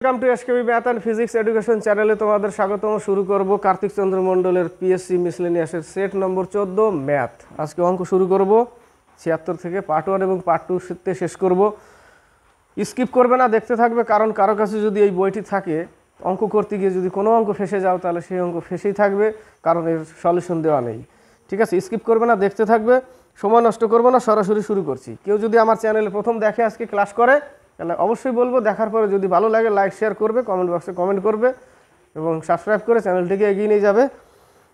Welcome to SKB math and physics education চ্যানেলে তোমাদের স্বাগতম। শুরু করব কার্তিক চন্দ্র মণ্ডলের পিএসসি মিসলেনিয়াসের সেট নম্বর 14 ম্যাথ। আজকে অঙ্ক শুরু করব 76 থেকে পার্ট 1 এবং পার্ট 2 তে শেষ করব। স্কিপ করবে না, দেখতে থাকবে, কারণ কারো কাছে যদি এই বইটি থাকে অঙ্ক করতে গিয়ে যদি কোনো অঙ্ক ফেসে যাও তাহলে সেই অঙ্ক ফেসেই থাকবে, কারণ এর সলিউশন দেওয়া নেই। ঠিক আছে, স্কিপ করবে না, দেখতে থাকবে, সময় নষ্ট করবো না, সরাসরি শুরু করছি। কেউ যদি আমার চ্যানেলে প্রথম দেখে আজকে ক্লাস করে তাহলে অবশ্যই বলবো, দেখার পরে যদি ভালো লাগে লাইক শেয়ার করবে, কমেন্ট বক্সে কমেন্ট করবে এবং সাবস্ক্রাইব করে চ্যানেলটিকে এগিয়ে নিয়ে যাবে।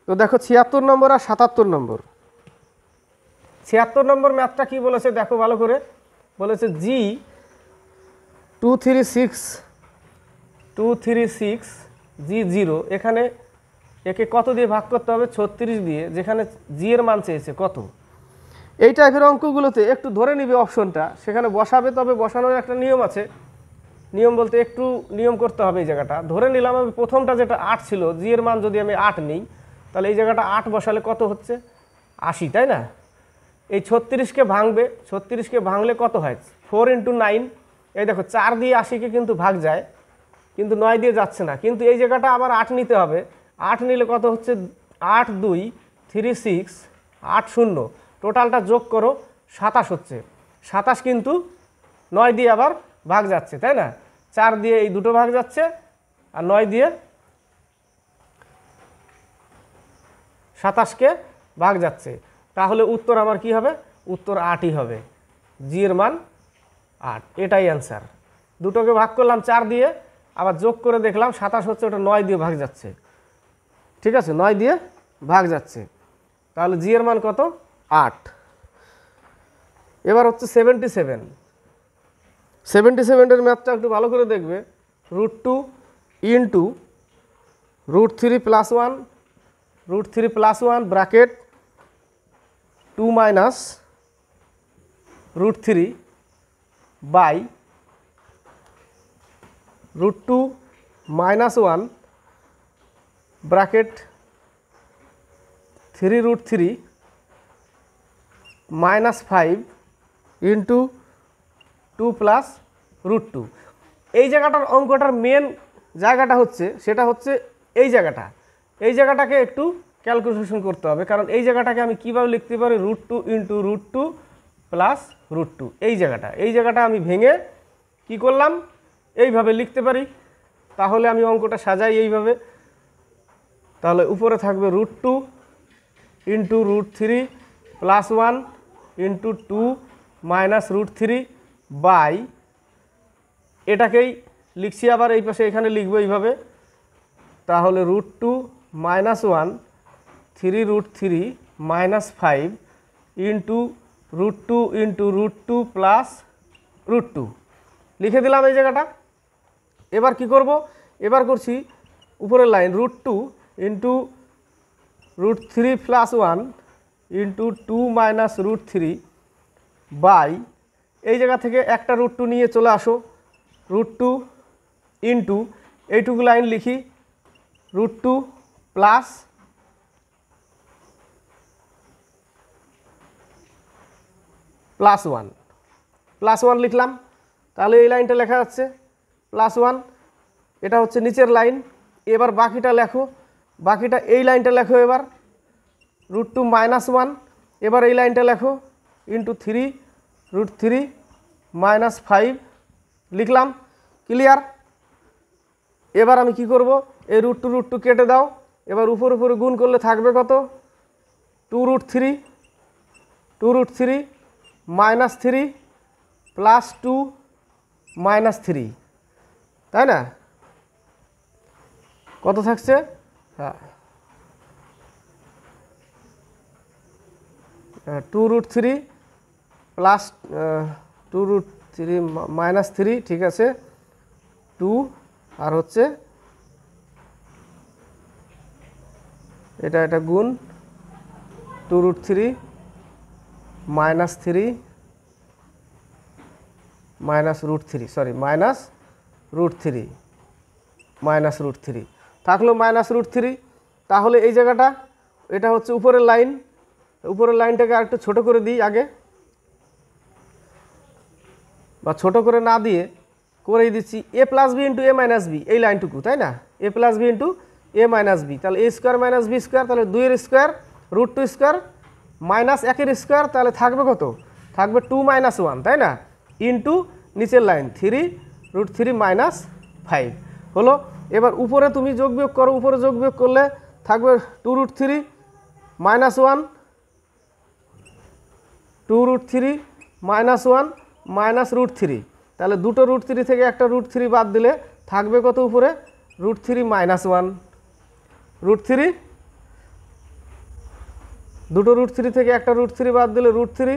তো দেখো 76 নম্বর আর 77 নম্বর। 76 নম্বর ম্যাথটা কি বলেছে দেখো ভালো করে। বলেছে জি 236 G0, এখানে একে কত দিয়ে ভাগ করতে হবে? 36 দিয়ে, যেখানে জি এর মান চেয়েছে কত। এই টাইপের অঙ্কগুলোতে একটু ধরে নিবে অপশনটা, সেখানে বসাবে। তবে বসানোর একটা নিয়ম আছে, নিয়ম বলতে একটু নিয়ম করতে হবে। এই জায়গাটা ধরে নিলাম আমি প্রথমটা যেটা 8 ছিল, জি এর মান যদি আমি 8 নিই তাহলে এই জায়গাটা 8 বসালে কত হচ্ছে? 80, তাই না? এই 36কে ভাঙবে, 36কে ভাঙলে কত হয়? 4 × 9। এই দেখো 4 দিয়ে 80কে কিন্তু ভাগ যায়, কিন্তু 9 দিয়ে যাচ্ছে না, কিন্তু এই জায়গাটা আবার 8 নিতে হবে। 8 নিলে কত হচ্ছে? 8 2 36 8 0, টোটালটা যোগ করো 27 হচ্ছে। 27 কিন্তু 9 দিয়ে আবার ভাগ যাচ্ছে, তাই না? 4 দিয়ে এই দুটো ভাগ যাচ্ছে আর 9 দিয়ে 27কে ভাগ যাচ্ছে। তাহলে উত্তর আমার কি হবে? উত্তর 8ই হবে। জি এর মান 8, এটাই অ্যান্সার। দুটোকে ভাগ করলাম 4 দিয়ে, আবার যোগ করে দেখলাম 27 হচ্ছে, ওটা 9 দিয়ে ভাগ যাচ্ছে। ঠিক আছে, 9 দিয়ে ভাগ যাচ্ছে, তাহলে জি এর মান কত? 8। এবার হচ্ছে 77 ম্যাথটা একটু ভালো করে দেখবে। √2 × √3 + 1 ব্র্যাকেট 2 - √3 বাই √2 - 1 ব্র্যাকেট 3√3 - 5 × 2 + √2। এই জায়গাটার অঙ্কটার মেন জায়গাটা হচ্ছে, সেটা হচ্ছে এই জায়গাটা। এই জায়গাটাকে একটু ক্যালকুলেশন করতে হবে, কারণ এই জায়গাটাকে আমি কীভাবে লিখতে পারি? √2 × √2 + √2। এই জায়গাটা আমি ভেঙে কি করলাম? এইভাবে লিখতে পারি। তাহলে আমি অঙ্কটা সাজাই এইভাবে। তাহলে উপরে থাকবে √2 × √3 + 1 × 2 - √3 বাই, এটাকেই লিখছি আবার এই পাশে, এখানে লিখবো এইভাবে। তাহলে √2 - 1 3√3 - 5 × √2 × √2 + √2 লিখে দিলাম এই জায়গাটা। এবার কি করব? এবার করছি উপরের লাইন √2 × √3 + 1 × 2 - √3 বাই, এই জায়গা থেকে একটা √2 নিয়ে চলে আসো। √2 × এইটুকু লাইন লিখি √2 + +1 লিখলাম। তাহলে এই লাইনটা লেখা যাচ্ছে +1, এটা হচ্ছে নিচের লাইন। এবার বাকিটা লেখো, বাকিটা এই লাইনটা লেখো। এবার √2 - 1, এবার এই লাইনটা লেখো × 3√3 - 5 লিখলাম। ক্লিয়ার? এবার আমি কি করব? এই √2 কেটে দাও। এবার উপরে গুণ করলে থাকবে কত? 2√3 -3 + 2 - 3, তাই না? কত থাকছে? হ্যাঁ, 2√3 + 2√3 - 3, ঠিক আছে, 2 আর হচ্ছে এটা গুণ 2√3 - 3 -√3, সরি -√3 থাকলো -√3। তাহলে এই জায়গাটা, এটা হচ্ছে উপরের লাইন। উপরের লাইনটাকে আরেকটু ছোট করে দিই আগে, বা ছোট করে না দিয়ে করেই দিচ্ছি এ plus B into A minus B, এই লাইনটুকু, তাই না? এ plus B into A minus B, তাহলে এ স্কোয়ার মাইনাস বি স্কোয়ার, তাহলে 2 এর স্কোয়ার রুট 2 স্কোয়ার মাইনাস 1 এর স্কোয়ার, তাহলে থাকবে কত? থাকবে 2 মাইনাস 1, তাই না? ইন্টু নিচের লাইন 3 রুট 3 মাইনাস 5 হলো। এবার উপরে তুমি যোগ বিয়োগ করো, উপরে যোগ বিয়োগ করলে থাকবে 2 root 3 minus 1, 2 root 3 minus 1 minus root 3, তাহলে দুটো রুট 3 থেকে একটা রুট 3 বাদ দিলে থাকবে কত উপরে? রুট 3 মাইনাস 1, রুট 3, দুটো রুট 3 থেকে একটা রুট 3 বাদ দিলে রুট 3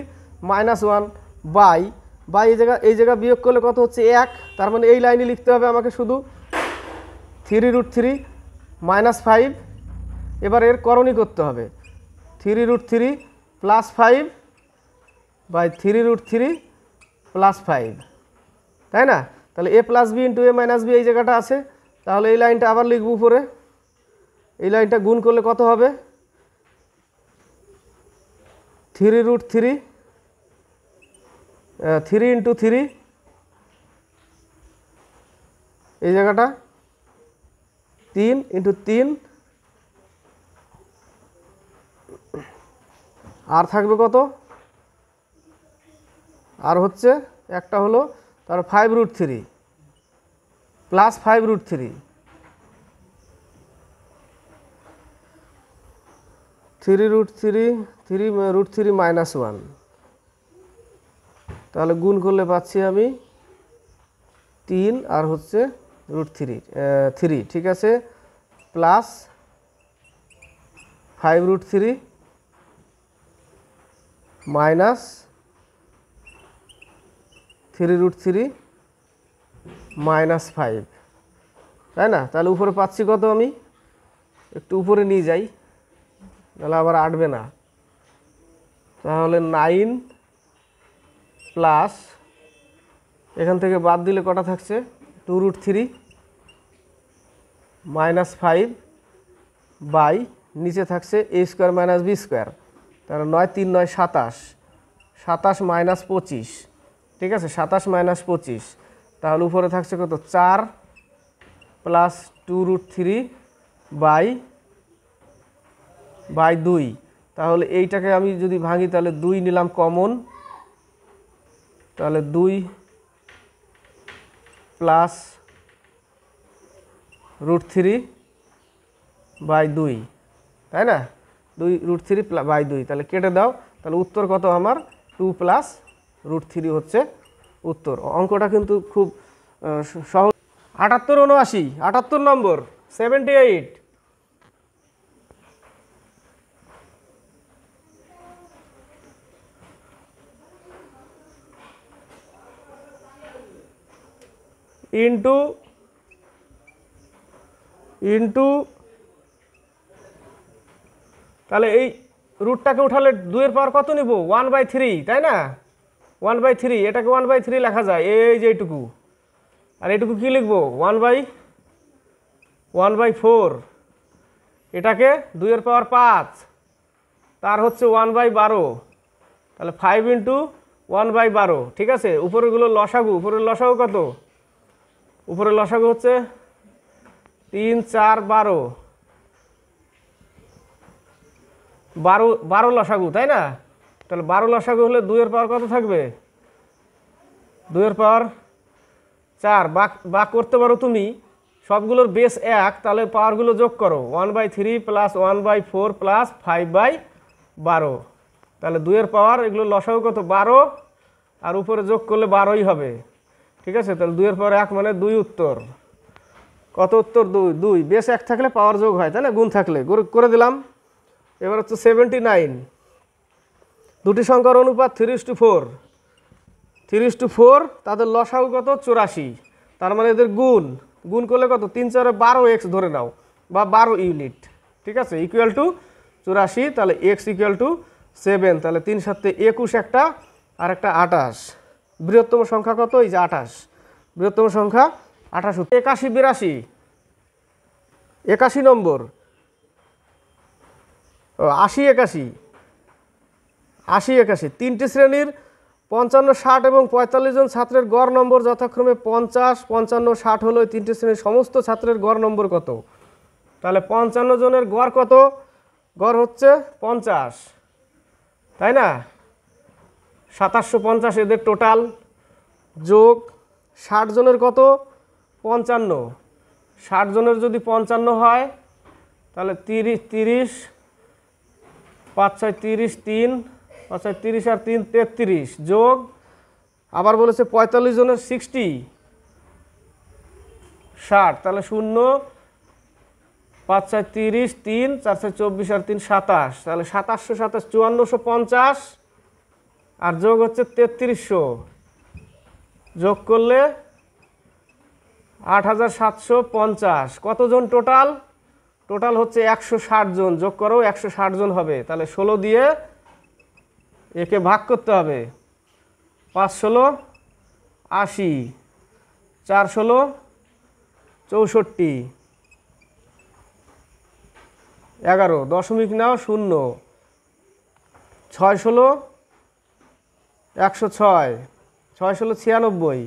মাইনাস 1 বাই এই জায়গা বিয়োগ করলে কত হচ্ছে? 1, তার মানে এই লাইনে লিখতে হবে আমাকে শুধু 3 রুট 3 মাইনাস 5। এবার এর করণী করতে হবে, 3 root 3 plus 5 by 3 root 3 plus 5, তাই না? তাহলে A plus B into A minus B এই জায়গাটা আছে, তাহলে এই লাইনটা আবার লিখব উপরে, এই লাইনটা গুণ করলে কত হবে? 3 রুট 3 3 ইন্টু 3, এই জায়গাটা 3 ইন্টু 3, আর থাকবে কত? আর হচ্ছে একটা হলো তার 5 root 3 plus 5 root 3, 3 root 3 3 root 3 minus 1, তাহলে গুণ করলে পাচ্ছি আমি 3 আর হচ্ছে রুট 3, ঠিক আছে, plus 5 root 3 minus 3 root 3 minus 5, তাই না? তাহলে উপরে পাচ্ছি কত? আমি একটু উপরে নিয়ে যাই, তাহলে আবার আটবে না, তাহলে 9 প্লাস এখান থেকে বাদ দিলে কটা থাকছে? 2 রুট 3 মাইনাস 5 বাই নিচে থাকছে এ স্কোয়ার মাইনাস বি স্কোয়ার, তাহলে 9 3 9 27, 27 মাইনাস 25, ঠিক আছে, 27 মাইনাস 25, তাহলে উপরে থাকছে কত? 4 প্লাস 2 রুট 3 বাই 2, তাহলে এইটাকে আমি যদি ভাঙি তাহলে 2 নিলাম কমন, তাহলে 2 প্লাস রুট 3 বাই 2, তাই না? 2 রুট 3 বাই 2, তাহলে কেটে দাও, তাহলে উত্তর কত আমার? 2 প্লাস রুট 3 হচ্ছে উত্তর। অঙ্কটা কিন্তু খুব সহজ। 78 79, 78 নম্বর 78, ইন্টু তাহলে এই রুটটাকে উঠালে 2 এর পাওয়ার কত নিব? 1/3, তাই না? 1/3, এটাকে 1/3 লেখা যায়, এই যে এইটুকু, আর এইটুকু কি লিখবো? 1/4, এটাকে 2 এর পাওয়ার 5, তার হচ্ছে 1/12, তাহলে 5 ইন্টু 1/12, ঠিক আছে। উপরেরগুলো লসাগু, উপরের লসাগু কত? উপরের লসাগু হচ্ছে 3 4 12, 12 লসাগু, তাই না? তাহলে 12 লসাগু হলে 2 এর পাওয়ার কত থাকবে? 2 এর পাওয়ার 4, বাক করতে পারো তুমি, সবগুলোর বেস 1, তাহলে পাওয়ারগুলো যোগ করো, 1/3 প্লাস 1/4 প্লাস 5/12, তাহলে 2 এর পাওয়ার, এগুলো লসাগু কত? 12, আর উপরে যোগ করলে 12ই হবে, ঠিক আছে। তাহলে 2 এর পাওয়ার 1 মানে 2 উত্তর। কত উত্তর? 2। বেস 1 থাকলে পাওয়ার যোগ হয়, তাই না? গুণ থাকলে করে দিলাম। এবার হচ্ছে 79, দুটি সংখ্যার অনুপাত 3:4, 3:4, তাদের লসাগু কত? 84, তার মানে এদের গুণ করলে কত? 3 4 12x ধরে নাও, বা 12 ইউনিট, ঠিক আছে, ইকুয়াল টু 84, তাহলে x ইকুয়াল টু 7, তাহলে 3 7 21 একটা, আর একটা 28। বৃহত্তম সংখ্যা কত? এই যে 28, বৃহত্তম সংখ্যা 28। 81 82, 81 নম্বর, 80 81, 80 81, তিনটি শ্রেণীর 55, 60 এবং 45 জন ছাত্রের গড় নম্বর যথাক্রমে 50, 55, 60 হলো এই তিনটি শ্রেণীর সমস্ত ছাত্রের গড় নম্বর কত? তাহলে 55 জনের গড় কত? গড় হচ্ছে 50, তাই না? 2750 এদের টোটাল, যোগ 60 জনের কত? 55, 60 জনের যদি 55 হয় তাহলে 30, 5 6 30, 3 5 6 30 আর 3 33, যোগ আবার বলেছে 45 জনের 60, তাহলে 0 5 6 30, 3 4 6 24 আর 3 27, তাহলে 2727 5450 আর যোগ হচ্ছে 3300, যোগ করলে 8750, কতজন টোটাল? টোটাল হচ্ছে 160 জন, যোগ করো 160 জন হবে। তাহলে 16 দিয়ে একে ভাগ করতে হবে, 5 16 80, 4 16 64, 11 দশমিক নাও 0, 6 16 106, 6 16 96,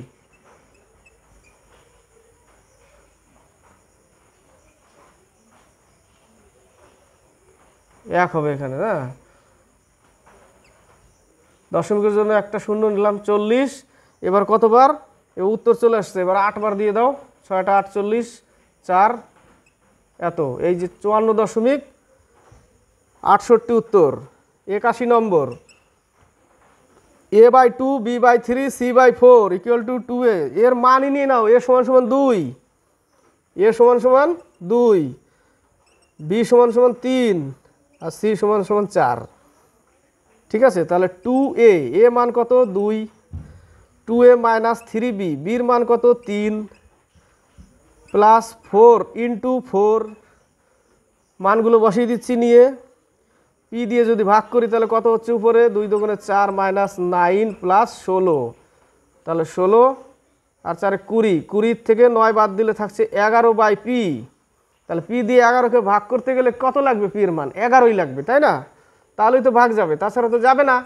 এক হবে এখানে না, দশমিকের জন্য একটা শূন্য নিলাম 40। এবার কতবার? এবার উত্তর চলে আসছে, এবার 8 বার দিয়ে দাও, 6টা 48, 4 এত, এই যে 54.68 উত্তর। 81 নম্বর, a/2 b/3 c/4 equal to 2a, এর মানই নিয়ে নাও। a সমান সমান 2, a সমান সমান 2, b সমান সমান 3 আর c সমান সমান 4, ঠিক আছে? তাহলে 2a, a মান কত? 2, 2a মাইনাস 3b, বির মান কত? 3, প্লাস 4 ইন্টু 4, মানগুলো বসিয়ে দিচ্ছি নিয়ে, পি দিয়ে যদি ভাগ করি তাহলে কত হচ্ছে উপরে? 2 দুগুণে 4 মাইনাস 9 প্লাস 16, তাহলে 16 আর 4 20, 20 থেকে 9 বাদ দিলে থাকছে 11/p। তাহলে পি দিয়ে 11কে ভাগ করতে গেলে কত লাগবে? পি এর মান 11ই লাগবে, তাই না? তাহলেই তো ভাগ যাবে, তাছাড়া তো যাবে না।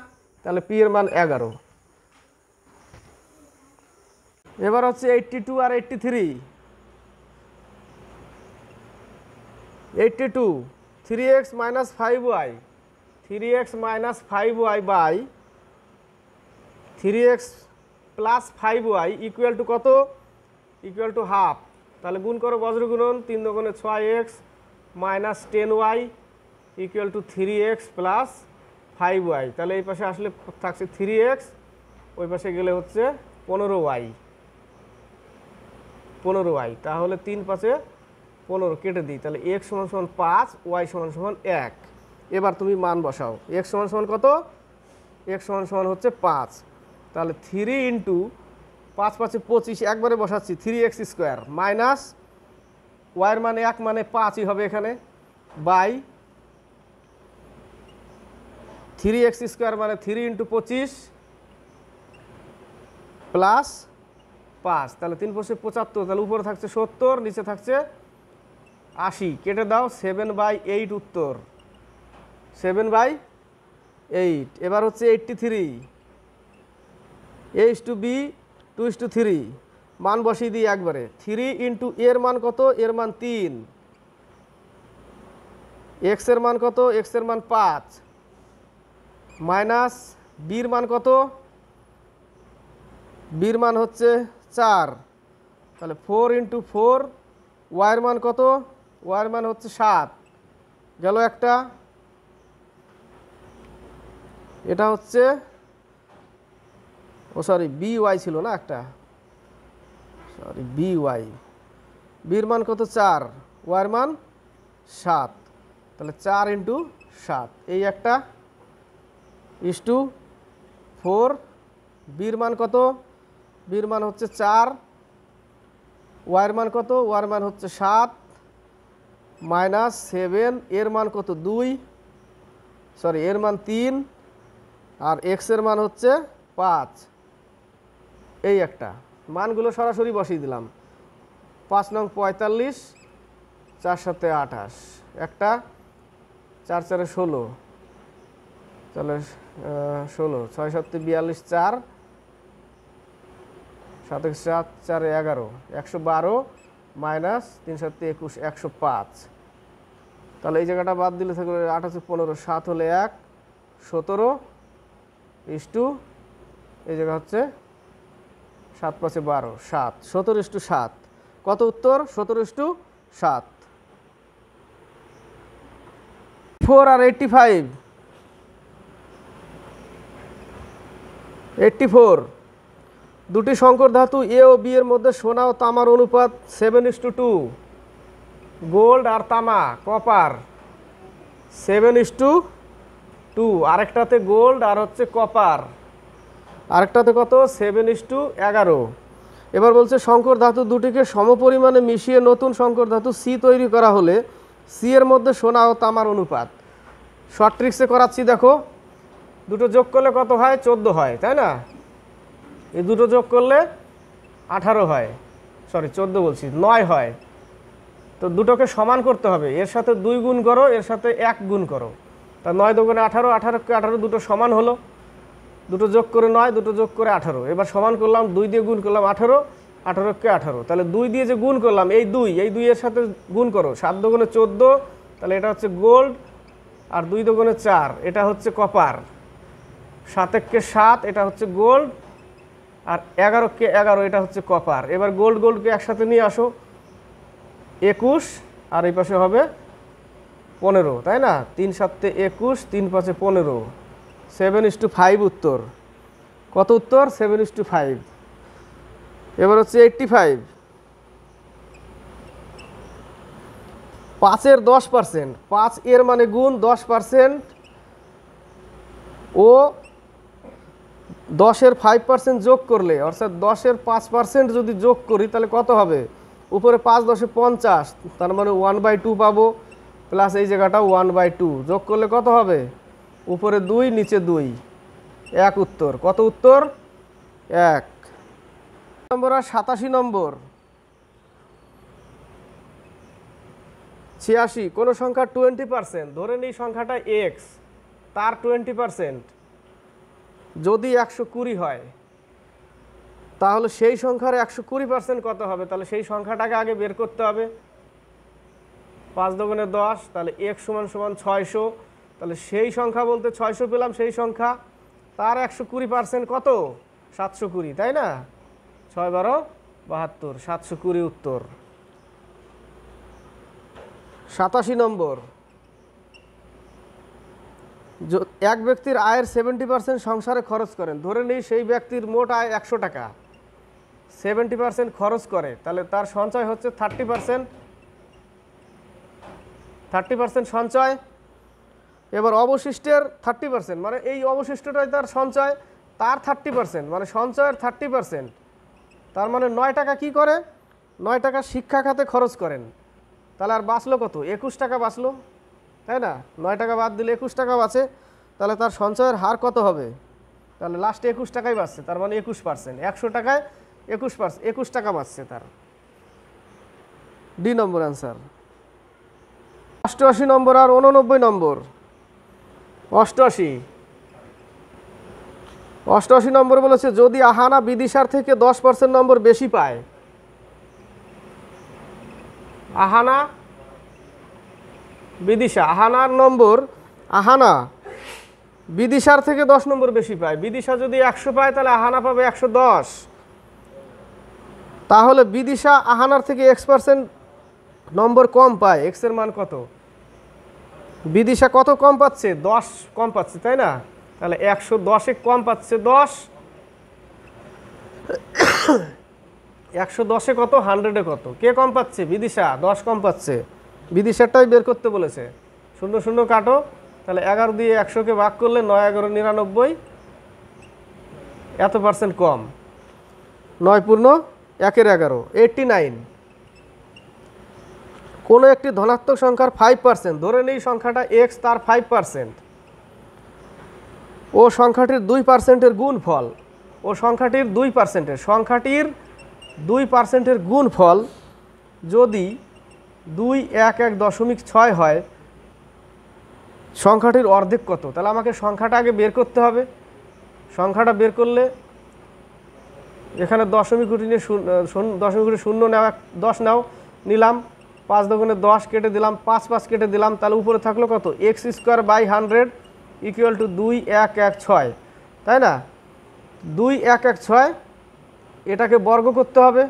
তাহলে পি এর মান 11। এবার হচ্ছে 82 আর 83, 82 3x minus 5y, 3x minus 5y by 3x plus 5y equal to কত? Equal to half. তাহলে গুণ করো বজ্র গুণন, 3 দুগুণে 6x minus 10y equal to 3x plus 5y। তাহলে এই পাশে আসলে থাকছে 3x, ওই পাশে গেলে হচ্ছে 15y, 15y। তাহলে 3 5 15 কেটে দিই, তাহলে x সমান সমান 5, y সমান সমান 1। এবার তুমি মান বসাও, x সমান সমান কত? x সমান সমান হচ্ছে 5। তাহলে 3 ইন্টু 5 5 25, একবারে বসাচ্ছি 3x স্কোয়ার মাইনাস ওয়াইয়ের মানে 1 মানে 5ই হবে এখানে, বাই 3x স্কোয়ার মানে 3 ইন্টু 25 প্লাস 5, তাহলে 3 5 75, তাহলে উপরে থাকছে 70, নিচে থাকছে 80, কেটে দাও 7/8 উত্তর, 7/8। এবার হচ্ছে 83, a/b 2:3, মান বসিয়ে দিই একবারে। 3 ইন্টু এর মান কত? এর মান 3, এক্স এর মান কত? এক্স এর মান 5, মাইনাস বির মান কত? বির মান হচ্ছে 4, তাহলে 4 ইন্টু 4, ওয়াইয়ের মান কত? ওয়াইয়ের মান হচ্ছে 7, গেল একটা। এটা হচ্ছে সরি বি ওয়াই ছিল না একটা, সরি বি ওয়াই, বির মান কত? 4, ওয়াইয়ের মান 7, তাহলে 4 ইন্টু 7, এই একটা ইস টু 4, বির মান কত? বির মান হচ্ছে 4, ওয়াইয়ের মান কত? ওয়াইয়ের মান হচ্ছে 7, মাইনাস 7, এর মান কত? 2, সরি এর মান 3, আর এক্স এর মান হচ্ছে 5, এই একটা। মানগুলো সরাসরি বসিয়ে দিলাম, 5 নং 45, 4 7 28, একটা 4 4 16, তাহলে 16, 6 7 42, 4 7 7 4 11, 112 মাইনাস 3 7 21, 105। তাহলে এই জায়গাটা বাদ দিলে থাকবে 8 আছে 15, 7 হলে 1, 17 ইস্টু এই জায়গা হচ্ছে 7 5 12, 7, 17:7। কত উত্তর? 17:7। 4 আর 85, 84। দুটি সংকর ধাতু এ ও বি এর মধ্যে সোনা ও তামার অনুপাত 7:2। গোল্ড আর তামা কপার 7:2। আরেকটাতে গোল্ড আর হচ্ছে কপার, আরেকটাতে কত? 7:11। এবার বলছে সংকর ধাতু দুটিকে সমপরিমাণে মিশিয়ে নতুন সংকর ধাতু সি তৈরি করা হলে সি এর মধ্যে সোনা ও তামার অনুপাত। শর্ট ট্রিক্সে করাচ্ছি, দেখো দুটো যোগ করলে কত হয়? 14 হয়, তাই না? এই দুটো যোগ করলে 18 হয়, সরি 14 বলছি, 9 হয়। তো দুটোকে সমান করতে হবে, এর সাথে 2 গুণ করো, এর সাথে 1 গুণ করো। তা 9 দুগুণে 18, 18কে 18 দুটো সমান হলো, দুটো যোগ করে 9, দুটো যোগ করে 18। এবার সমান করলাম, 2 দিয়ে গুণ করলাম 18, 18কে 18। তাহলে 2 দিয়ে যে গুণ করলাম, এই 2 এর সাথে গুণ করো, 7 দুগুণে 14, তাহলে এটা হচ্ছে গোল্ড। আর 2 দুগুণে 4, এটা হচ্ছে কপার। 7 কে 7, এটা হচ্ছে গোল্ড। আর 11 কে 11, এটা হচ্ছে কপার। এবার গোল্ডকে একসাথে নিয়ে আসো, 21, আর এই পাশে হবে 15, তাই না? 3 7 21, 3 5 15, 7:5 উত্তর। কত উত্তর? 7:5। এবার হচ্ছে 85। 5 এর 10%, 5 এর মানে গুণ 10%, ও 10 এর 5% যোগ করলে, অর্থাৎ 10 এর 5% যদি যোগ করি তাহলে কত হবে? উপরে 5 10 50, তার মানে 1/2 পাবো, প্লাস এই জায়গাটা 1/2 যোগ করলে কত হবে? উপরে 2 নিচে 2, 1 উত্তর। কত উত্তর? 1 নম্বর। আর 87 নম্বর, 86। কোনো সংখ্যা 20%, ধরে নিই সংখ্যাটা এক্স, তার 20% যদি 120 হয়, তাহলে সেই সংখ্যার 120% কত হবে? তাহলে সেই সংখ্যাটাকে আগে বের করতে হবে। 5 দুগুণে 10, তাহলে x সমান 600। তাহলে সেই সংখ্যা বলতে 600 পেলাম, সেই সংখ্যা, তার 120% কত? 720, তাই না? 6 12 72, 720 উত্তর। 87 নম্বর, এক ব্যক্তির আয়ের 70% সংসারে খরচ করেন। ধরে নিই সেই ব্যক্তির মোট আয় 100 টাকা, 70% খরচ করে, তাহলে তার সঞ্চয় হচ্ছে 30% সঞ্চয়। এবার অবশিষ্টের 30%, মানে এই অবশিষ্টটাই তার সঞ্চয়, তার 30%, মানে সঞ্চয়ের 30%। তার মানে 9 টাকা কি করে? 9 টাকা শিক্ষা খাতে খরচ করেন। তাহলে আর বাঁচলো কত? 21 টাকা বাঁচলো, তাই না? 9 টাকা বাদ দিলে 21 টাকা বাঁচে, তাহলে তার সঞ্চয়ের হার কত হবে? তাহলে লাস্টে 21 টাকাই বাঁচছে, তার মানে 21%। 100 টাকায় 21 টাকা বাঁচছে তার। ডি নম্বর অ্যান্সার। 88 নম্বর আর 89 নম্বর। 88 নম্বর বলেছে, যদি আহানা বিদিশার থেকে 10% নম্বর বেশি পায়। আহানা বিদিশা, আহানার নম্বর, আহানা বিদিশার থেকে 10 নম্বর বেশি পায়। বিদিশা যদি 100 পায়, তাহলে আহানা পাবে 110। তাহলে বিদিশা আহানার থেকে x% নম্বর কম পায়। x এর মান কত? বিদিশা কত কম পাচ্ছে? 10 কম পাচ্ছে, তাই না? তাহলে 110-এ কম পাচ্ছে 10, 110-এ কত? 100-এ কত? কে কম পাচ্ছে? বিদিশা 10 কম পাচ্ছে। বিদিশাটাই বের করতে বলেছে। 0 0 কাটো, তাহলে 11 দিয়ে 100-কে ভাগ করলে 9 11 99, এত % কম। 9 পূর্ণ 1-এর 11, 89। কোনো একটি ধনাত্মক সংখ্যার 5%, ধরে নেই সংখ্যাটা x, তার 5%, ও সংখ্যাটির 2%-এর গুণফল, ও সংখ্যাটির 2%-এর গুণফল যদি 2 1 1.6 হয়, সংখ্যাটির অর্ধেক কত? তাহলে আমাকে সংখ্যাটা আগে বের করতে হবে। সংখ্যাটা বের করলে এখানে দশমিক উঠে নিয়ে দশমিক উঠে শূন্য নাও, 10 নাও, নিলাম, 5 দুগুণে 10 কেটে দিলাম, 5 5 কেটে দিলাম, তাহলে উপরে থাকলো কত? X square by 100 equal to 2116, তাই না? 2116, এটাকে বর্গ করতে হবে,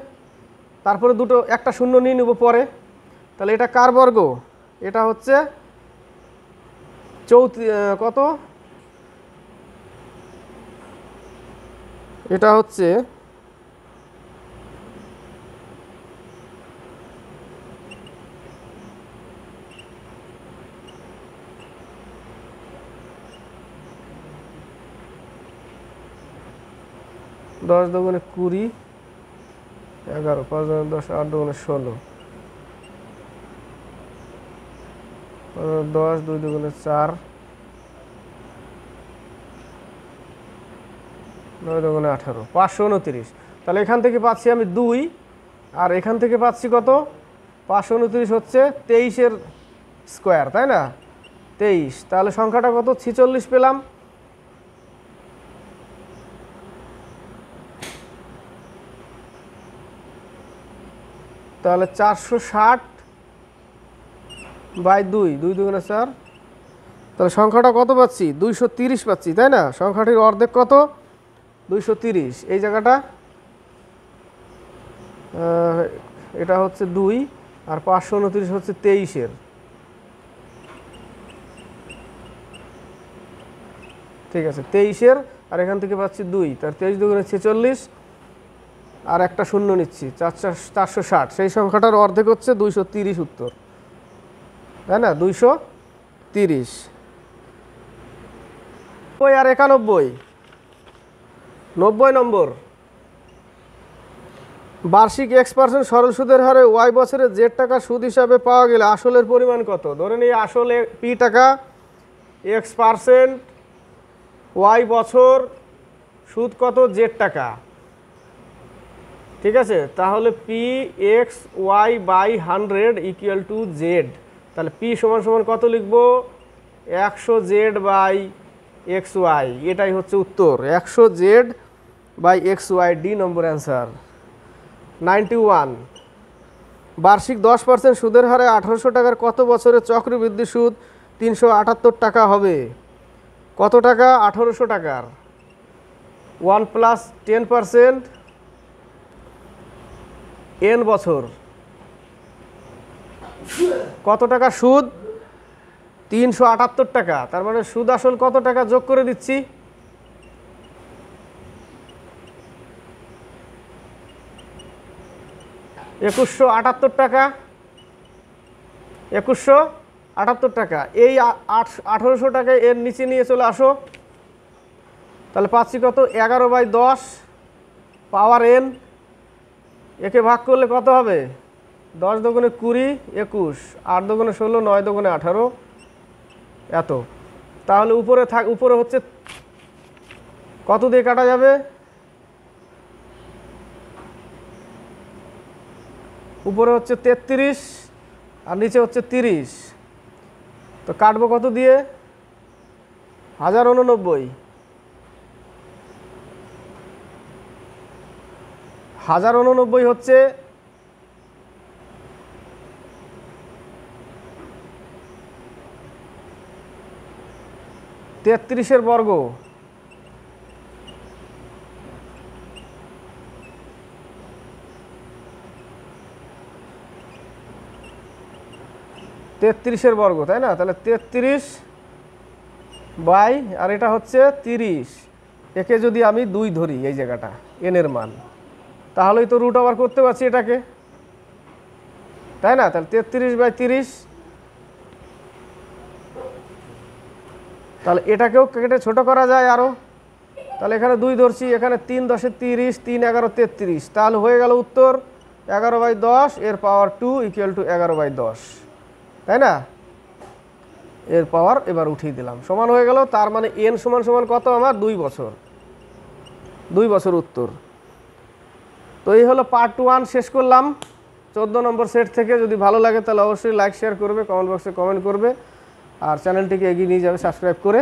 তারপরে একটা শূন্য নিয়ে নেব পরে। তাহলে এটা কার বর্গ? এটা হচ্ছে কত? এটা হচ্ছে 10 দুগুণে 20, 11, 5 দুগুণে 10, 8 দুগুণে 16, 10, 2 দুগুণে 4, 9 দুগুণে 18, 529। তাহলে এখান থেকে পাচ্ছি আমি 2, আর এখান থেকে পাচ্ছি কত? 529 হচ্ছে 23-এর স্কোয়ার, তাই না? 23। তাহলে সংখ্যাটা কত? 46 পেলাম। তাহলে 460 বাই 2, 2 দুগুণে 4, তাহলে সংখ্যাটা কত পাচ্ছি? 230 পাচ্ছি, তাই না? সংখ্যাটির অর্ধেক কত? 230। এই জায়গাটা এটা হচ্ছে 2, আর 529 হচ্ছে 23-এর, ঠিক আছে, 23-এর, আর এখান থেকে পাচ্ছি 2, তার 23 দুগুণে 46, আর একটা শূন্য নিচ্ছি, 460। সেই সংখ্যাটার অর্ধেক হচ্ছে 230, উত্তর, তাই না? 230। আর 91, 90 নম্বর। বার্ষিক X% সরল সুদের হারে Y বছরে Z টাকা সুদ হিসাবে পাওয়া গেলে আসলের পরিমাণ কত? ধরে নিই আসলে P টাকা, X% Y বছর, সুদ কত? Z টাকা, ঠিক আছে? তাহলে P(x(y)/100 ইকুয়াল টু Z। তাহলে P সমান সমান কত লিখবো? 100Z/xy, এটাই হচ্ছে উত্তর, 100Z/xy, ডি নম্বর অ্যান্সার। 91, বার্ষিক 10% সুদের হারে 1800 টাকার কত বছরে চক্রবৃদ্ধি সুদ 378 টাকা হবে? কত টাকা? 1800 টাকার 1 + 10% n বছর, কত টাকা সুদ? 378 টাকা। তার মানে সুদ আসল কত টাকা যোগ করে দিচ্ছি? 2178 টাকা, 2178 টাকা। এই 1800 টাকা এর নিচে নিয়ে চলে আসো, তাহলে পাচ্ছি কত? 11/10 পাওয়ার n। একে ভাগ করলে কত হবে? 10 দুগুণে 20, 21, 8 দুগুণে 16, 9 দুগুণে 18, এত। তাহলে উপরে হচ্ছে কত দিয়ে কাটা যাবে? উপরে হচ্ছে 33, আর নিচে হচ্ছে 30, তো কাটবো কত দিয়ে? 1089। 1089 হচ্ছে 33-এর বর্গ, 33-এর বর্গ, তাই না? তাহলে 33 বাই, আর এটা হচ্ছে 30, একে যদি আমি 2 ধরি এই জায়গাটা n এর মান, তাহলেই তো রুট ওভার করতে পারছি এটাকে, তাই না? তাহলে 33/30, তাহলে এটাকেও কেটে ছোট করা যায় আরও। তাহলে এখানে 2 ধরছি, এখানে 3 × 10 = 30, 3 × 11 = 33, তাহলে হয়ে গেল উত্তর 11/10 এর পাওয়ার 2 ইকুয়াল টু 11/10, তাই না? এর পাওয়ার এবার উঠিয়ে দিলাম, সমান হয়ে গেল। তার মানে n সমান সমান কত আমার? 2 বছর, 2 বছর উত্তর। তো এই হলো পার্ট 1 শেষ করলাম 14 নম্বর সেট থেকে। যদি ভালো লাগে তাহলে অবশ্যই লাইক শেয়ার করবে, কমেন্ট বক্সে কমেন্ট করবে। আর চ্যানেলটিকে এগিয়ে নিয়ে যাবে সাবস্ক্রাইব করে।